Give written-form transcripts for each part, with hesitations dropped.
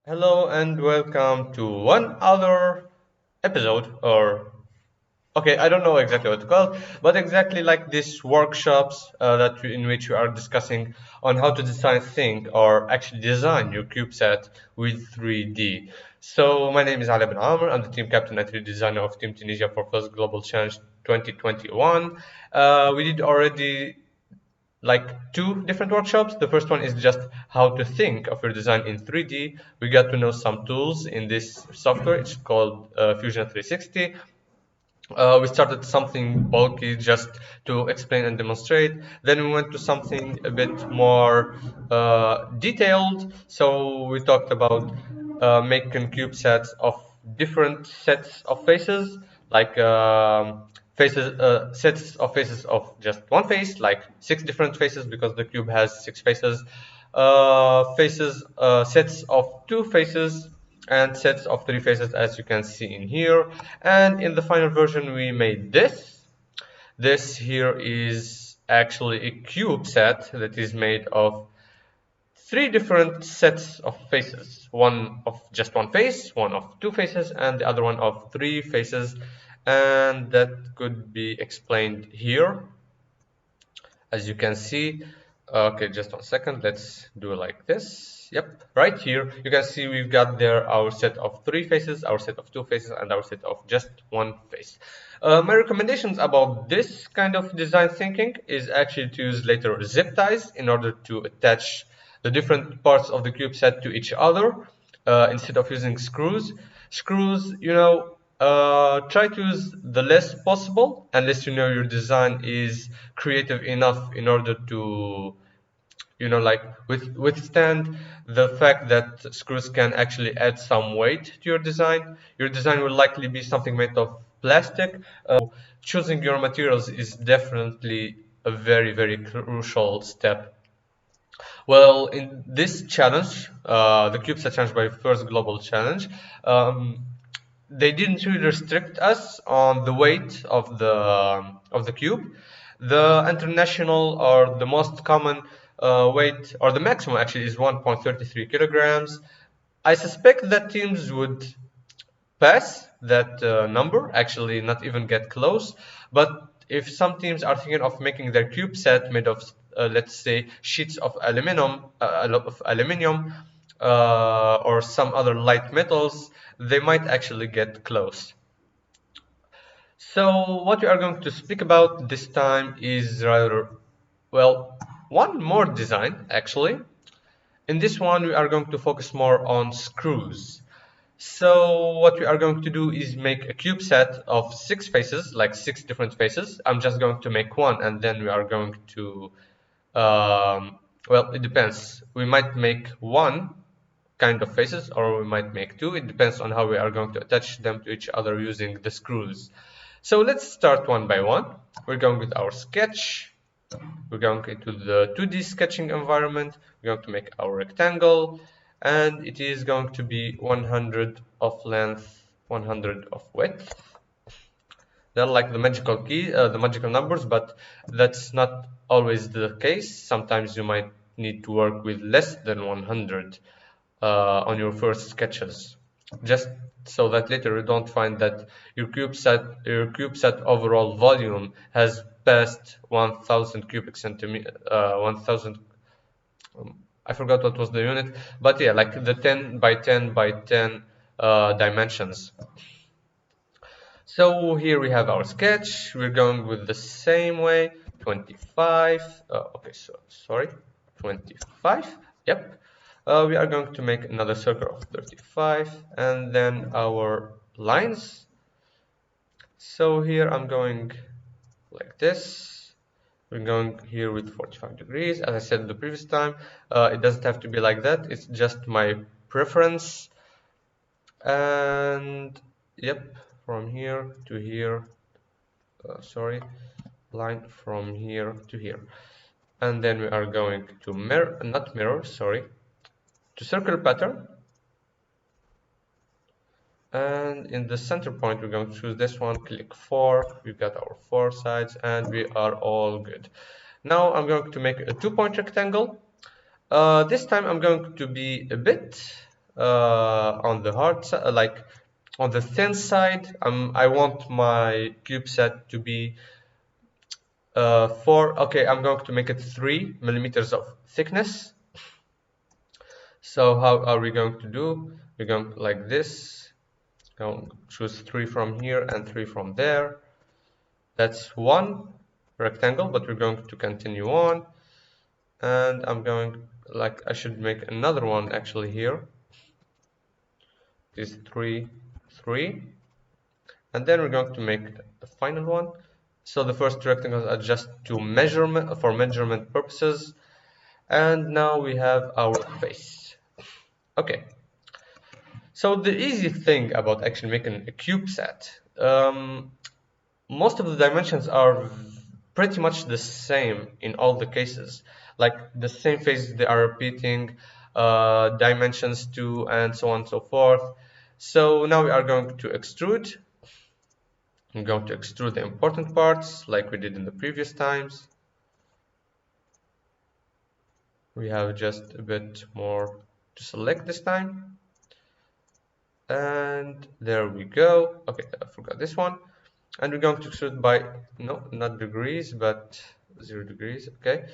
Hello and welcome to one other episode or okay, I don't know exactly what to call it, but exactly like these workshops in which we are discussing on how to design think or actually design your CubeSat with 3D. So my name is Ali bin Amr. I'm the team captain and 3D designer of Team Tunisia for First Global Challenge 2021. We did already like two different workshops. The first one is just how to think of your design in 3D. We got to know some tools in this software. It's called Fusion 360. We started something bulky just to explain and demonstrate. Then we went to something a bit more detailed. So we talked about making CubeSats of different sets of faces, like sets of faces of just one face, like six different faces because the cube has six faces. Sets of two faces and sets of three faces, as you can see in here. And in the final version we made this here is actually a cube set that is made of three different sets of faces, one of just one face, one of two faces, and the other one of three faces. And that could be explained here, as you can see. Okay, just 1 second, let's do it like this. Yep, right here you can see we've got there our set of three faces, our set of two faces, and our set of just one face. My recommendations about this kind of design thinking is actually to use later zip ties in order to attach the different parts of the cube set to each other instead of using screws. Screws, try to use the less possible unless you know your design is creative enough in order to like withstand the fact that screws can actually add some weight to your design. Your design will likely be something made of plastic. Choosing your materials is definitely a very crucial step. Well, in this challenge, the CubeSat challenge by First Global Challenge, they didn't really restrict us on the weight of the cube. The international or the most common weight, or the maximum actually, is 1.33 kilograms. I suspect that teams would pass that number, actually not even get close. But if some teams are thinking of making their cube set made of, let's say, sheets of aluminum, or some other light metals, they might actually get close. So what we are going to speak about this time is rather, well, one more design actually. In this one, we are going to focus more on screws. So what we are going to do is make a cube set of six faces, like six different faces. I'm just going to make one, and then we are going to, well, it depends. We might make one kind of faces, or we might make two. It depends on how we are going to attach them to each other using the screws. So let's start one by one. We're going with our sketch. We're going into the 2D sketching environment. We're going to make our rectangle, and it is going to be 100 of length, 100 of width. They're like the magical key, the magical numbers, but that's not always the case. Sometimes you might need to work with less than 100 on your first sketches, just so that later you don't find that your CubeSat overall volume has passed 1000 cubic centimeter, 1000. I forgot what was the unit, but yeah, like the 10 by 10 by 10 dimensions. So here we have our sketch. We're going with the same way, 25. Okay, so sorry, 25. Yep. We are going to make another circle of 35, and then our lines. So here I'm going like this. We're going here with 45 degrees. As I said the previous time, it doesn't have to be like that. It's just my preference. And yep, from here to here, sorry, line from here to here. And then we are going to to circle pattern. And in the center point, we're going to choose this one, click 4. We've got our 4 sides, and we are all good. Now I'm going to make a 2-point rectangle. This time I'm going to be a bit on the hard side, like on the thin side. I want my CubeSat to be okay, I'm going to make it 3 millimeters of thickness. So how are we going to do? We're going like this. Choose 3 from here and 3 from there. That's one rectangle, but we're going to continue on. And I'm going, like, I should make another one actually here. Is 3, 3. And then we're going to make the final one. So the first rectangles are just to measurement, for measurement purposes. And now we have our face. Okay. So the easy thing about actually making a CubeSat, most of the dimensions are pretty much the same in all the cases. Like the same faces they are repeating, dimensions too, and so on and so forth. So now we are going to extrude. I'm going to extrude the important parts like we did in the previous times. We have just a bit more to select this time. And there we go. Okay, I forgot this one. And we're going to extrude by, no, not degrees, but 0 degrees, okay.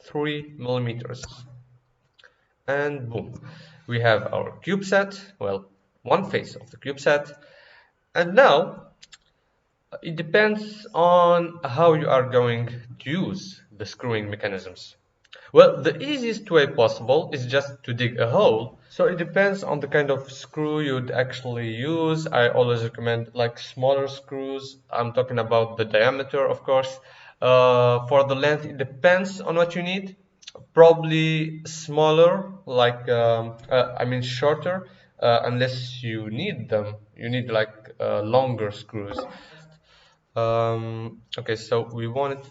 3 millimeters. And boom, we have our CubeSat, well, one face of the CubeSat. And now, it depends on how you are going to use the screwing mechanisms. Well, the easiest way possible is just to dig a hole. So it depends on the kind of screw you'd actually use. I always recommend like smaller screws. I'm talking about the diameter, of course. For the length, it depends on what you need. Probably smaller, like I mean shorter, unless you need them. You need like longer screws. Okay, so we want it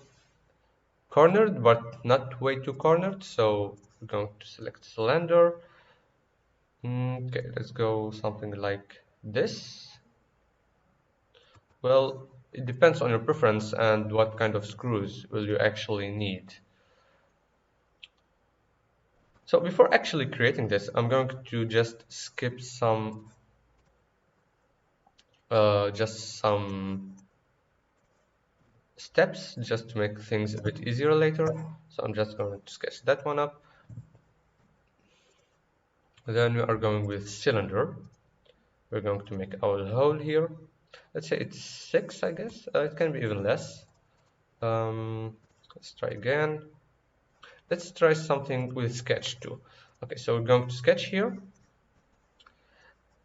cornered, but not way too cornered. So we're going to select cylinder. Okay, let's go something like this. Well, it depends on your preference and what kind of screws will you actually need. So before actually creating this, I'm going to just skip some steps just to make things a bit easier later. So I'm just going to sketch that one up. Then we are going with cylinder. We're going to make our hole here. Let's say it's 6, I guess. It can be even less. Let's try again. Let's try something with sketch too. Okay, so we're going to sketch here.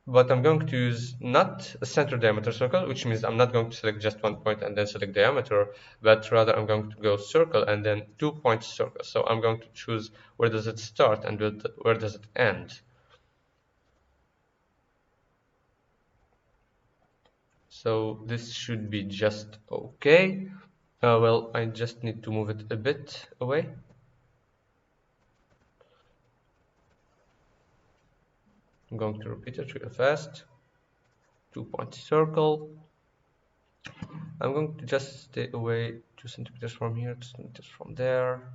But I'm going to use not a center diameter circle, which means I'm not going to select just one point and then select diameter, but rather I'm going to go circle and then 2 point circle. So I'm going to choose where does it start and where does it end. So this should be just okay. Well, I just need to move it a bit away. I'm going to repeat it real fast. 2 point circle. I'm going to just stay away 2 centimeters from here, 2 centimeters from there.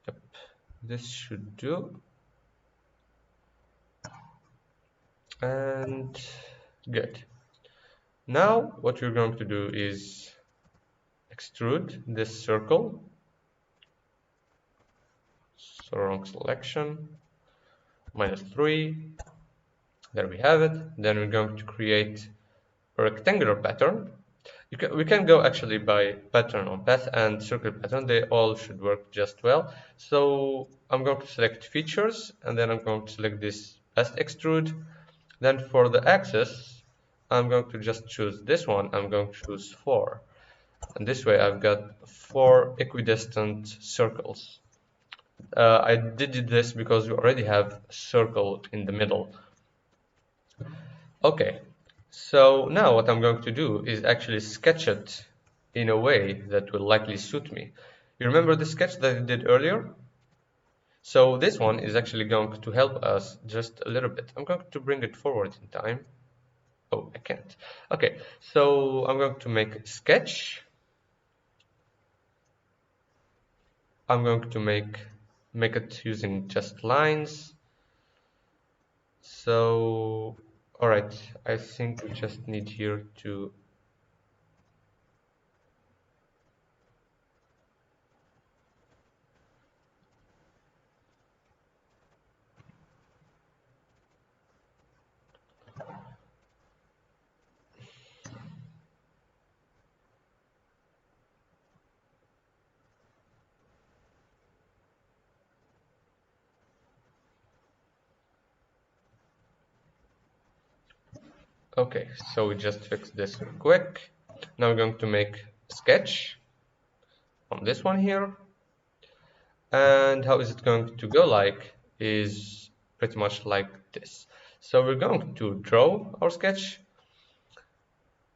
Yep, this should do. And good. Now what we're going to do is extrude this circle. So wrong selection. -3. There we have it. Then we're going to create a rectangular pattern. We can go actually by pattern on path and circle pattern. They all should work just well. So I'm going to select features and then I'm going to select this path extrude. Then for the axis, I'm going to just choose this one. I'm going to choose 4. And this way I've got 4 equidistant circles. I did this because we already have a circle in the middle. Okay, so now what I'm going to do is actually sketch it in a way that will likely suit me. You remember the sketch that I did earlier? So this one is actually going to help us just a little bit. I'm going to bring it forward in time. Oh, I can't. Okay, so I'm going to make a sketch. I'm going to make it using just lines. So, all right, I think we just need here to okay, so we just fixed this real quick. Now we're going to make a sketch on this one here. And how is it going to go like is pretty much like this. So we're going to draw our sketch.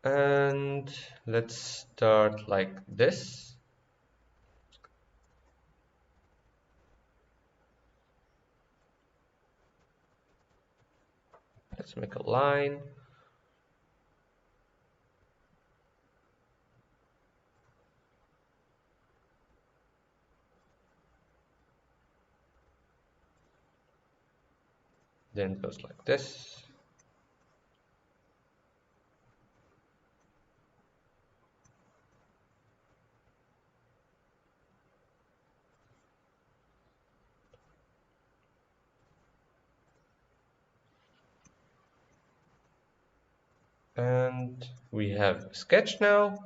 And let's start like this. Let's make a line. Then it goes like this. And we have a sketch now.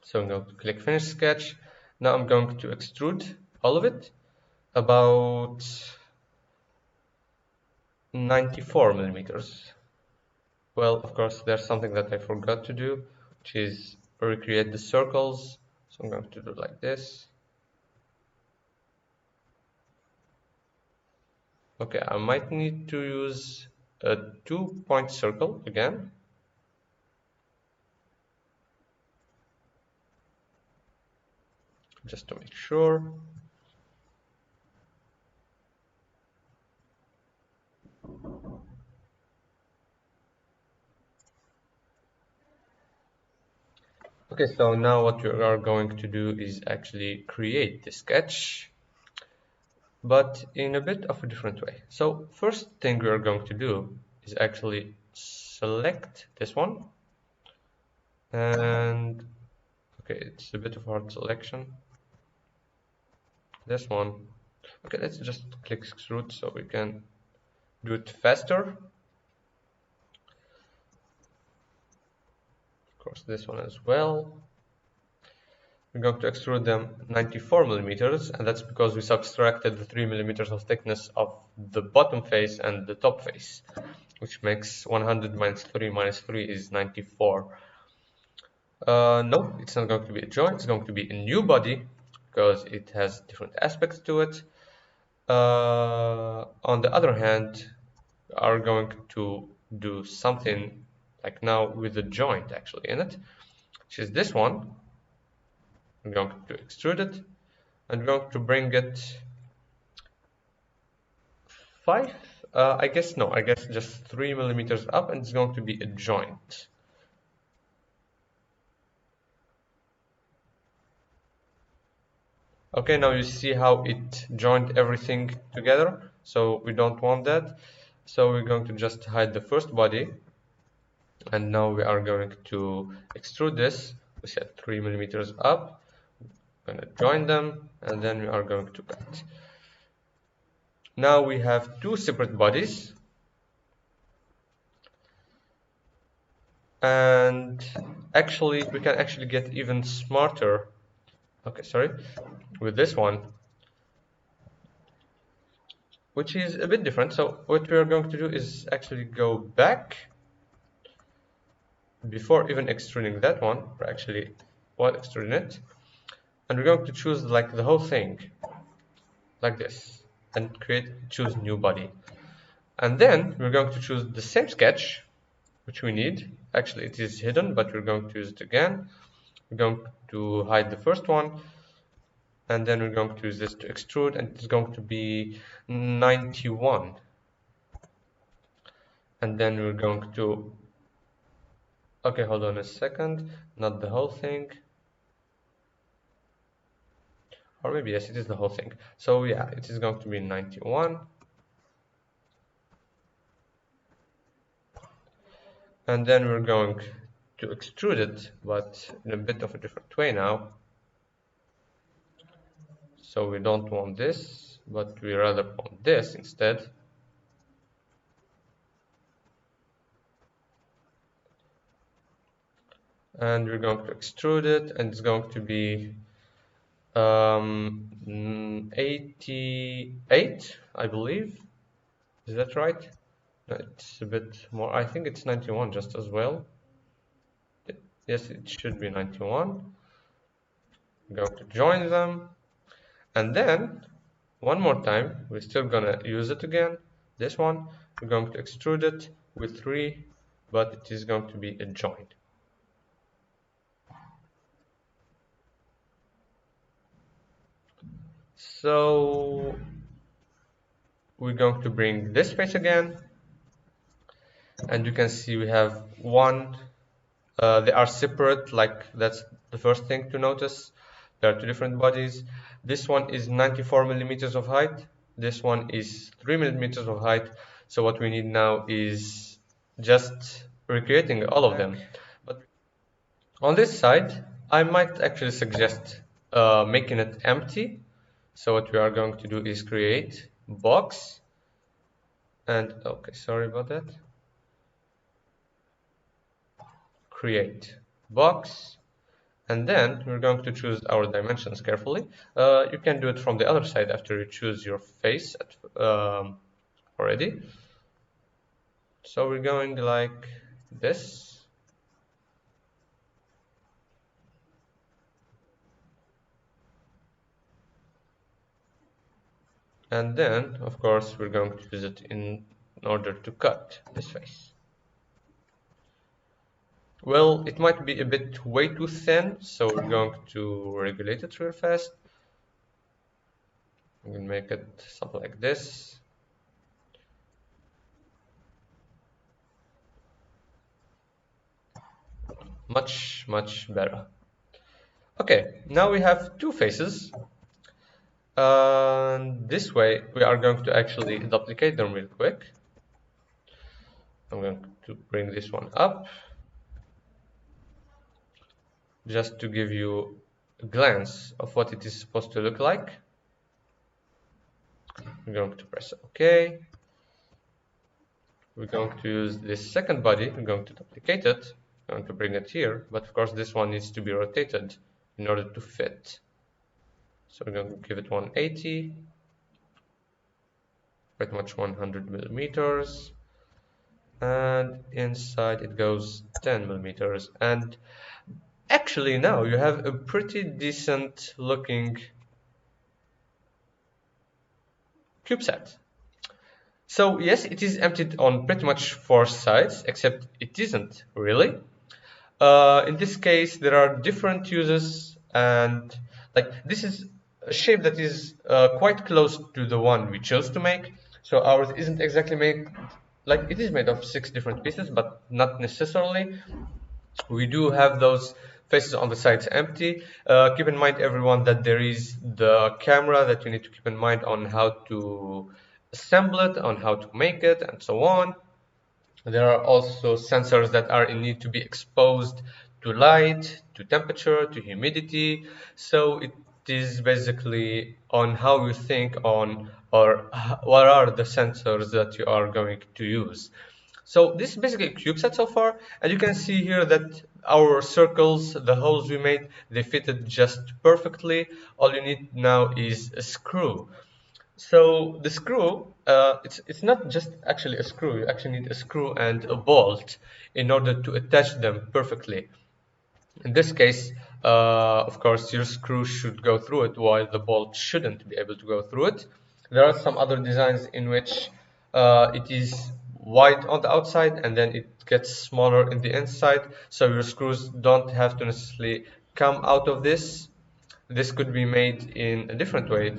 So I'm going to click finish sketch. Now I'm going to extrude all of it about 94 millimeters. Well, of course, there's something that I forgot to do, which is recreate the circles. So I'm going to do like this. Okay, I might need to use a 2-point circle again. Just to make sure. Okay, so now what we are going to do is actually create the sketch, but in a bit of a different way. So first thing we are going to do is actually select this one. And okay, it's a bit of a hard selection. This one. Okay, let's just click extrude so we can do it faster. Of course, this one as well. We're going to extrude them 94 millimeters, and that's because we subtracted the 3 millimeters of thickness of the bottom face and the top face, which makes 100 minus 3 is 94. No, it's not going to be a joint, it's going to be a new body because it has different aspects to it. On the other hand, we are going to do something like now with a joint actually in it, which is this one. I'm going to extrude it and we're going to bring it 5, I guess just 3 millimeters up, and it's going to be a joint. Okay, now you see how it joined everything together, so we don't want that. So we're going to just hide the first body, and now we are going to extrude this. We set 3 millimeters up, we're going to join them, and then we are going to cut. Now we have 2 separate bodies, and actually we can actually get even smarter. Okay, sorry, with this one, which is a bit different. So what we are going to do is actually go back before even extruding that one, or actually while extruding it, and we're going to choose like the whole thing like this and choose new body. And then we're going to choose the same sketch which we need. Actually it is hidden, but we're going to use it again. We're going to hide the first one, and then we're going to use this to extrude, and it's going to be 91. And then we're going to, okay, hold on a second, not the whole thing, or maybe yes, it is the whole thing. So yeah, it is going to be 91. and then we're going to extrude it, but in a bit of a different way now. So we don't want this, but we rather want this instead. And we're going to extrude it, and it's going to be 88, I believe. Is that right? No, it's a bit more. I think it's 91 just as well. Yes, it should be 91. I'm going to join them, and then one more time we're still gonna use it again. This one we're going to extrude it with 3, but it is going to be a join. So we're going to bring this face again, and you can see we have one. They are separate, like that's the first thing to notice. There are 2 different bodies. This one is 94 millimeters of height. This one is 3 millimeters of height. So what we need now is just recreating all of them. But on this side, I might actually suggest making it empty. So what we are going to do is create box. And okay, sorry about that. Create box. And then we're going to choose our dimensions carefully. You can do it from the other side after you choose your face already. So we're going like this. And then, of course, we're going to use it in order to cut this face. Well, it might be a bit way too thin, so we're going to regulate it real fast. I'm going to make it something like this. Much, much better. Okay, now we have 2 faces. And this way, we are going to actually duplicate them real quick. I'm going to bring this one up, just to give you a glance of what it is supposed to look like. We're going to press OK. We're going to use this second body. We're going to duplicate it. We're going to bring it here, but of course this one needs to be rotated in order to fit. So we're going to give it 180, pretty much 100 millimeters, and inside it goes 10 millimeters. And actually now you have a pretty decent looking CubeSat. So yes, it is emptied on pretty much 4 sides, except it isn't really. In this case, there are different uses, and like this is a shape that is quite close to the one we chose to make. So ours isn't exactly made, like it is made of 6 different pieces, but not necessarily. We do have those faces on the sides empty. Keep in mind, everyone, that there is the camera that you need to keep in mind on how to assemble it, on how to make it, and so on. There are also sensors that are in need to be exposed to light, to temperature, to humidity. So it is basically on how you think on, or what are the sensors that you are going to use. So this is basically a CubeSat so far, and you can see here that our circles, the holes we made, they fitted just perfectly. All you need now is a screw. So the screw, it's not just actually a screw. You actually need a screw and a bolt in order to attach them perfectly. In this case, of course, your screw should go through it, while the bolt shouldn't be able to go through it. There are some other designs in which it is wide on the outside and then it gets smaller in the inside, so your screws don't have to necessarily come out of this. This could be made in a different way,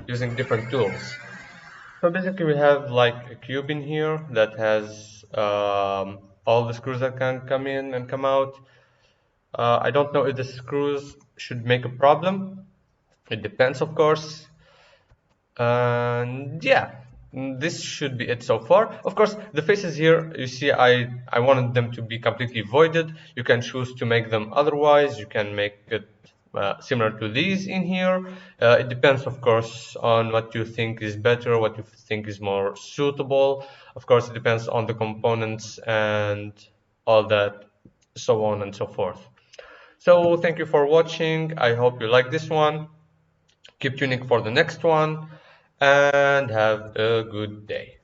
using different tools. So basically we have like a cube in here that has all the screws that can come in and come out. I don't know if the screws should make a problem. It depends, of course. And yeah, this should be it so far. Of course, the faces here, you see, I wanted them to be completely voided. You can choose to make them otherwise. You can make it similar to these in here. It depends, of course, on what you think is better, what you think is more suitable. Of course, it depends on the components and all that, so on and so forth. So thank you for watching. I hope you like this one. Keep tuning for the next one and have a good day.